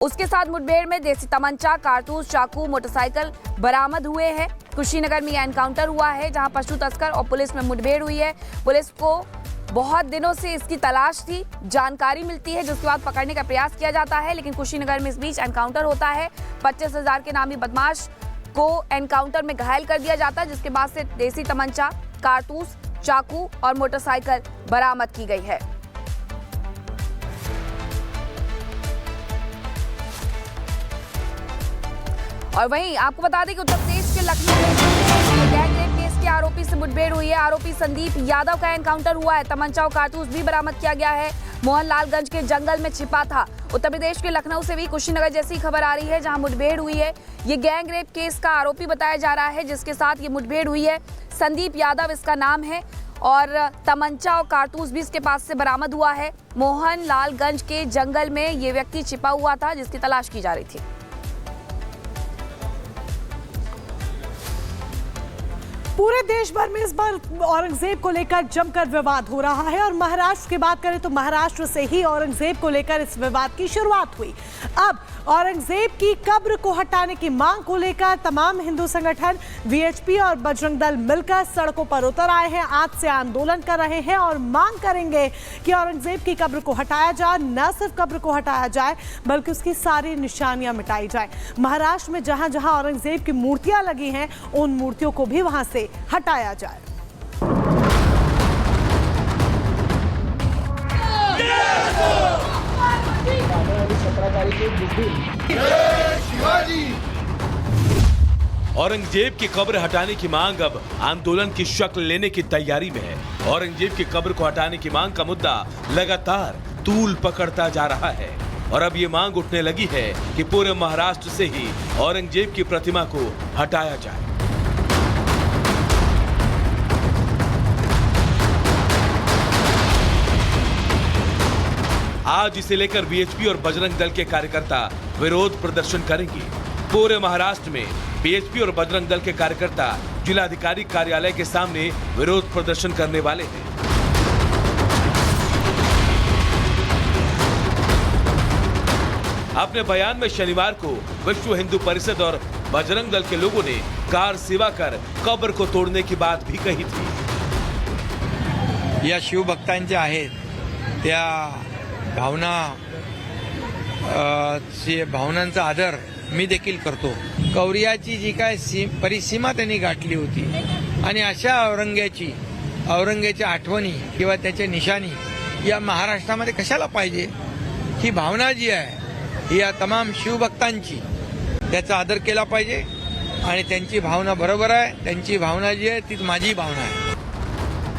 उसके साथ मुठभेड़ में देसी तमंचा, कारतूस, चाकू, मोटरसाइकिल बरामद हुए हैं। कुशीनगर में यह एनकाउंटर हुआ है जहां पशु तस्कर और पुलिस में मुठभेड़ हुई है। पुलिस को बहुत दिनों से इसकी तलाश थी, जानकारी मिलती है जिसके बाद पकड़ने का प्रयास किया जाता है, लेकिन कुशीनगर में इस बीच एनकाउंटर होता है। 25,000 के नामी बदमाश को एनकाउंटर में घायल कर दिया जाता है, जिसके बाद से देसी तमंचा, कारतूस, चाकू और मोटरसाइकिल बरामद की गई है। और वहीं आपको बता दें कि उत्तर प्रदेश के लखनऊ में गैंग रेप केस के आरोपी से मुठभेड़ हुई है। आरोपी संदीप यादव का एनकाउंटर हुआ है। तमंचा और कारतूस भी बरामद किया गया है। मोहनलालगंज के जंगल में छिपा था। उत्तर प्रदेश के लखनऊ से भी कुशीनगर जैसी खबर आ रही है जहां मुठभेड़ हुई है। ये गैंग रेप केस का आरोपी बताया जा रहा है जिसके साथ ये मुठभेड़ हुई है। संदीप यादव इसका नाम है और तमंचा और कारतूस भी इसके पास से बरामद हुआ है। मोहनलालगंज के जंगल में ये व्यक्ति छिपा हुआ था जिसकी तलाश की जा रही थी। पूरे देश भर में इस बार औरंगजेब को लेकर जमकर विवाद हो रहा है और महाराष्ट्र की बात करें तो महाराष्ट्र से ही औरंगजेब को लेकर इस विवाद की शुरुआत हुई। अब औरंगजेब की कब्र को हटाने की मांग को लेकर तमाम हिंदू संगठन वीएचपी और बजरंग दल मिलकर सड़कों पर उतर आए हैं। आज से आंदोलन कर रहे हैं और मांग करेंगे कि औरंगजेब की कब्र को हटाया जाए। न सिर्फ कब्र को हटाया जाए बल्कि उसकी सारी निशानियां मिटाई जाए। महाराष्ट्र में जहां जहां औरंगजेब की मूर्तियां लगी हैं उन मूर्तियों को भी वहां से हटाया जाए। औरंगजेब की कब्र हटाने की मांग अब आंदोलन की शक्ल लेने की तैयारी में है। औरंगजेब की कब्र को हटाने की मांग का मुद्दा लगातार तूल पकड़ता जा रहा है और अब ये मांग उठने लगी है कि पूरे महाराष्ट्र से ही औरंगजेब की प्रतिमा को हटाया जाए। आज इसे लेकर वीएचपी और बजरंग दल के कार्यकर्ता विरोध प्रदर्शन करेंगे। पूरे महाराष्ट्र में वीएचपी और बजरंग दल के कार्यकर्ता जिलाधिकारी कार्यालय के सामने विरोध प्रदर्शन करने वाले हैं। अपने बयान में शनिवार को विश्व हिंदू परिषद और बजरंग दल के लोगों ने कार सेवा कर कब्र को तोड़ने की बात भी कही थी। या शिवभक्तांच्या आहेत त्या भावनांचा आदर मी देखील करतो। कौरियाची जी काय परिसीमा त्यांनी गाठली होती आणि अशा औरंगजेबाच्या आठवणी किंवा त्याच्या निशाणी या महाराष्ट्रामध्ये कशाला पाहिजे। ही भावना जी आहे ही या तमाम शिवभक्तांची, त्याचा आदर केला पाहिजे आणि त्यांची भावना बरोबर आहे। त्यांची भावना जी आहे तीच माझी भावना आहे।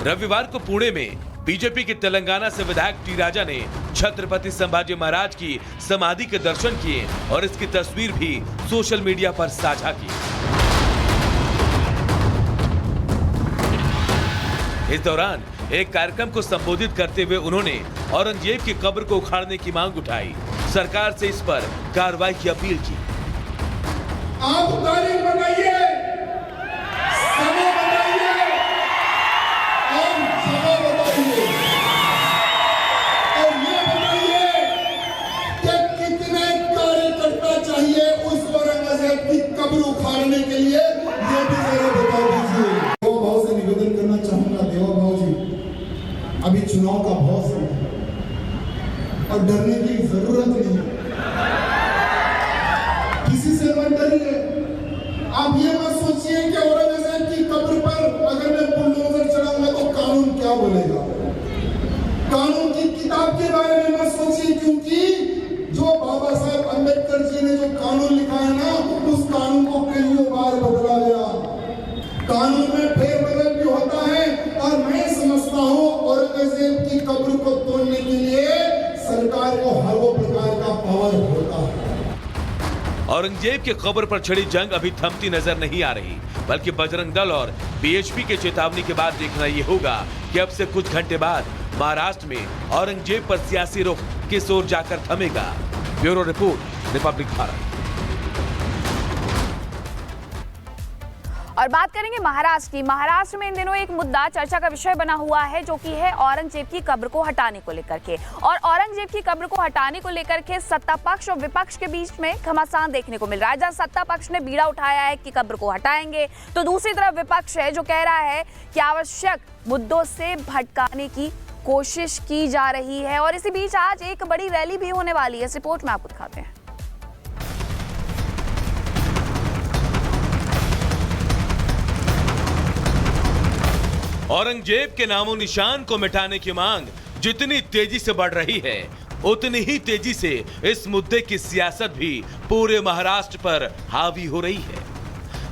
रविवार को पुणे में बीजेपी के तेलंगाना से विधायक टी राजा ने छत्रपति संभाजी महाराज की समाधि के दर्शन किए और इसकी तस्वीर भी सोशल मीडिया पर साझा की। इस दौरान एक कार्यक्रम को संबोधित करते हुए उन्होंने औरंगजेब की कब्र को उखाड़ने की मांग उठाई। सरकार से इस पर कार्रवाई की अपील की। आप तारीख बनाइए, समय बनाइए और जगह बताइए और ये बताइए कि कितने कार्यकर्ता चाहिए उस औरंगजेब की कब्र उखाड़ने के लिए, ये भी जरा बता दीजिए। देवा भाव से निवेदन करना चाहूंगा, देवा भाव जी अभी चुनाव का बहुत समय है और डरने की जरूरत नहीं है। किसी से मत डरिए। आप ये मत सोचिए कि औरंगजेब की कब्र पर अगर मैं बुलडोजर चढ़ाऊंगा तो कानून क्या बोलेगा। कानून की किताब के बारे में मत सोचिए, क्योंकि जो बाबा साहब अम्बेडकर जी ने जो कानून लिखा है ना, उस कानून को कई बार बदला गया। कानून में फेरबदल भी होता है और मैं समझता हूँ औरंगजेब की कब्र को तोड़ने के लिए सरकार को हर वो प्रकार का पावर होता है। औरंगजेब के कब्र पर छिड़ी जंग अभी थमती नजर नहीं आ रही, बल्कि बजरंग दल और बीएचपी के चेतावनी के बाद देखना ये होगा कि अब से कुछ घंटे बाद महाराष्ट्र में औरंगजेब पर सियासी रुख किस ओर जाकर थमेगा। Bureau report, Republic Bharat. और बात करेंगे महाराष्ट्र की। महाराष्ट्र में इन दिनों एक मुद्दा चर्चा का विषय बना हुआ है, जो कि है औरंगजेब की कब्र को हटाने को लेकर के। और औरंगजेब की कब्र को हटाने को लेकर के सत्ता पक्ष और विपक्ष के बीच में घमासान देखने को मिल रहा है। जहां सत्ता पक्ष ने बीड़ा उठाया है कि कब्र को हटाएंगे, तो दूसरी तरफ विपक्ष है जो कह रहा है कि आवश्यक मुद्दों से भटकाने की कोशिश की जा रही है। और इसी बीच आज एक बड़ी रैली भी होने वाली है। इस रिपोर्ट में आपको दिखाते हैं। औरंगजेब के नामो निशान को मिटाने की मांग जितनी तेजी से बढ़ रही है, उतनी ही तेजी से इस मुद्दे की सियासत भी पूरे महाराष्ट्र पर हावी हो रही है।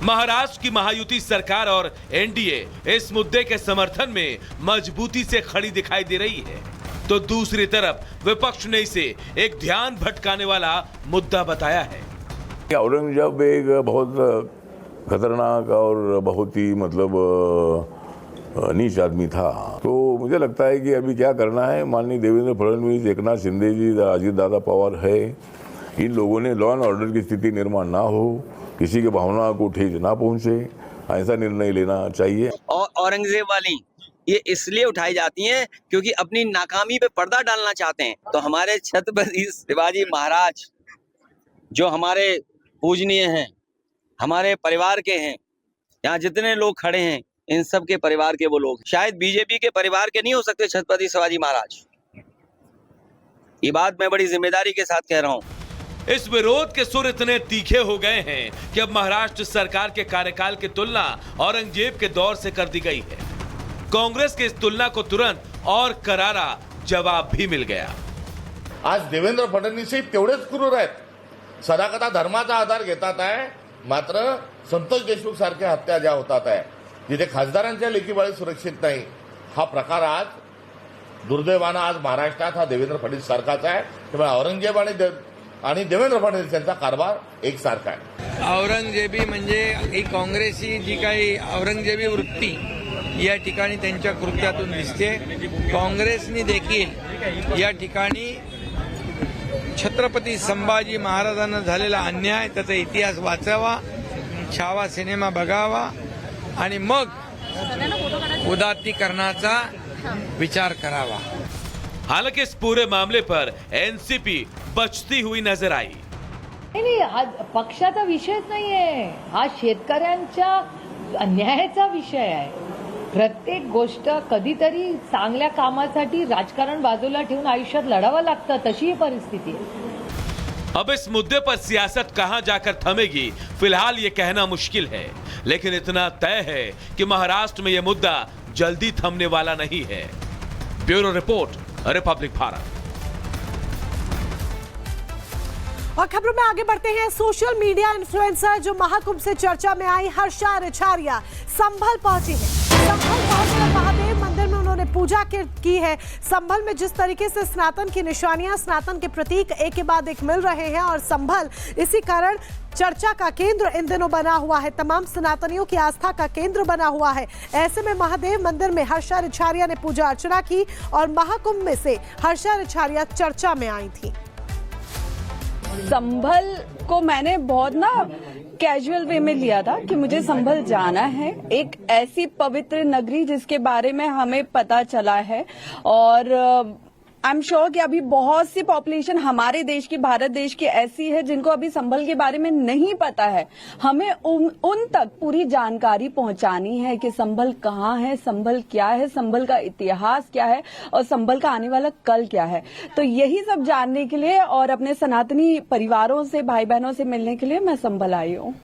महाराष्ट्र की महायुति सरकार और एनडीए इस मुद्दे के समर्थन में मजबूती से खड़ी दिखाई दे रही है, तो दूसरी तरफ विपक्ष ने इसे एक ध्यान भटकाने वाला मुद्दा बताया है। औरंगजेब एक बहुत खतरनाक और बहुत ही नीच आदमी था। तो मुझे लगता है कि अभी क्या करना है, माननीय देवेंद्र फडणवीस, एकनाथ शिंदे जी, अजित दादा पवार है, इन लोगों ने लॉ एंड ऑर्डर की स्थिति निर्माण ना हो, किसी की भावना को ठेस ना पहुंचे, ऐसा निर्णय लेना चाहिए। और औरंगजेब वाली ये इसलिए उठाई जाती हैं क्योंकि अपनी नाकामी पे पर्दा डालना चाहते हैं। तो हमारे छत्रपति शिवाजी महाराज जो हमारे पूजनीय हैं, हमारे परिवार के हैं, यहाँ जितने लोग खड़े हैं इन सब के परिवार के वो लोग, शायद बीजेपी के परिवार के नहीं हो सकते छत्रपति शिवाजी महाराज। ये बात मैं बड़ी जिम्मेदारी के साथ कह रहा हूँ। इस विरोध के सुर इतने तीखे हो गए हैं कि अब महाराष्ट्र सरकार के कार्यकाल की तुलना औरंगजेब के दौर से कर दी गई है। कांग्रेस की इस तुलना को तुरंत और करारा जवाब भी मिल गया। आज देवेंद्र फडणवीस तेवढेच क्रूर आहेत, सदाकदा धर्माचा आधार घेतात आहे, मात्र संतोष देशमुख सारख्या हत्या ज्या होतात आहे, जिथे खासदारांच्या लेकीबाळी सुरक्षित नाही, हा प्रकार आज दुर्दैवानं आज महाराष्ट्रात हा देवेंद्र फडणवीस सारखाच आहे। त्यामुळे औरंगजेब आणि देवेंद्र फडणवीस यांचा कारभार एकसारखा आहे। औरंगजेबी म्हणजे ही काँग्रेसची जी काही औरंगजेबी वृत्ती या ठिकाणी त्यांच्या कृत्यातून दिसते। काँग्रेसने देखील या ठिकाणी छत्रपती संभाजी महाराजांना झालेला अन्याय, त्याचा इतिहास वाचावा, छावा सिनेमा बघावा आणि मग उदात्तीकरणाचा विचार करावा। हालांकि इस पूरे मामले पर एनसीपी बचती हुई नजर आई। नाही, हा पक्षाचा विषयच नाहीये, हा शेतकऱ्यांच्या अन्यायाचा विषय आहे। प्रत्येक गोष्ट कधीतरी चांगल्या कामासाठी राजकारण बाजूला ठेवून आयुष्यात लढावं लागतं, तशी ही परिस्थिती आहे। अब इस मुद्दे पर सियासत कहां जाकर थमेगी, फिलहाल ये कहना मुश्किल है, लेकिन इतना तय है कि महाराष्ट्र में यह मुद्दा जल्दी थमने वाला नहीं है। Bureau report, Republic Bharat. और खबरों में आगे बढ़ते हैं। सोशल मीडिया इन्फ्लुएंसर जो महाकुंभ से चर्चा में आई हर्षा रिछारिया संभल पहुंची है। संभल पहुंचकर महादेव मंदिर में उन्होंने पूजा की है। संभल में जिस तरीके से स्नातन की निशानियां, स्नातन के प्रतीक एक के बाद एक मिल रहे हैं और संभल इसी कारण चर्चा का केंद्र इन दिनों बना हुआ है, तमाम सनातनियों की आस्था का केंद्र बना हुआ है। ऐसे में महादेव मंदिर में हर्षा रिछारिया ने पूजा अर्चना की और महाकुंभ में से हर्षा रिछारिया चर्चा में आई थी। संभल को मैंने बहुत कैजुअल वे में लिया था कि मुझे संभल जाना है, एक ऐसी पवित्र नगरी जिसके बारे में हमें पता चला है। और आई एम श्योर कि अभी बहुत सी पॉपुलेशन हमारे देश की, भारत देश की ऐसी है जिनको अभी संभल के बारे में नहीं पता है। हमें उन तक पूरी जानकारी पहुंचानी है कि संभल कहाँ है, संभल क्या है, संभल का इतिहास क्या है और संभल का आने वाला कल क्या है। तो यही सब जानने के लिए और अपने सनातनी परिवारों से, भाई बहनों से मिलने के लिए मैं संभल आई हूँ।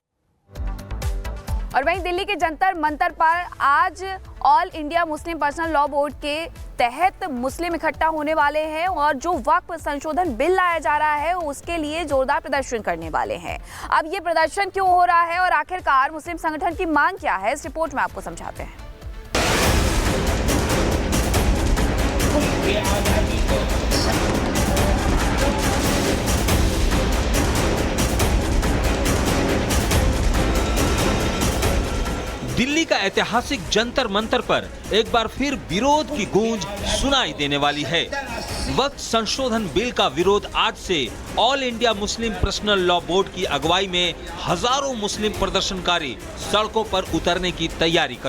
और वहीं दिल्ली के जंतर मंतर पर आज all India Muslim personal law board के तहत मुस्लिम इकट्ठा होने वाले हैं और जो वक्फ संशोधन बिल लाया जा रहा है उसके लिए जोरदार प्रदर्शन करने वाले हैं। अब ये प्रदर्शन क्यों हो रहा है और आखिरकार मुस्लिम संगठन की मांग क्या है, इस रिपोर्ट में आपको समझाते हैं। दिल्ली का ऐतिहासिक जंतर मंतर पर एक बार फिर विरोध की गूंज सुनाई देने वाली है। वक्त संशोधन बिल का विरोध आज से all India Muslim personal law board की अगुवाई में हजारों मुस्लिम प्रदर्शनकारी सड़कों पर उतरने की तैयारी कर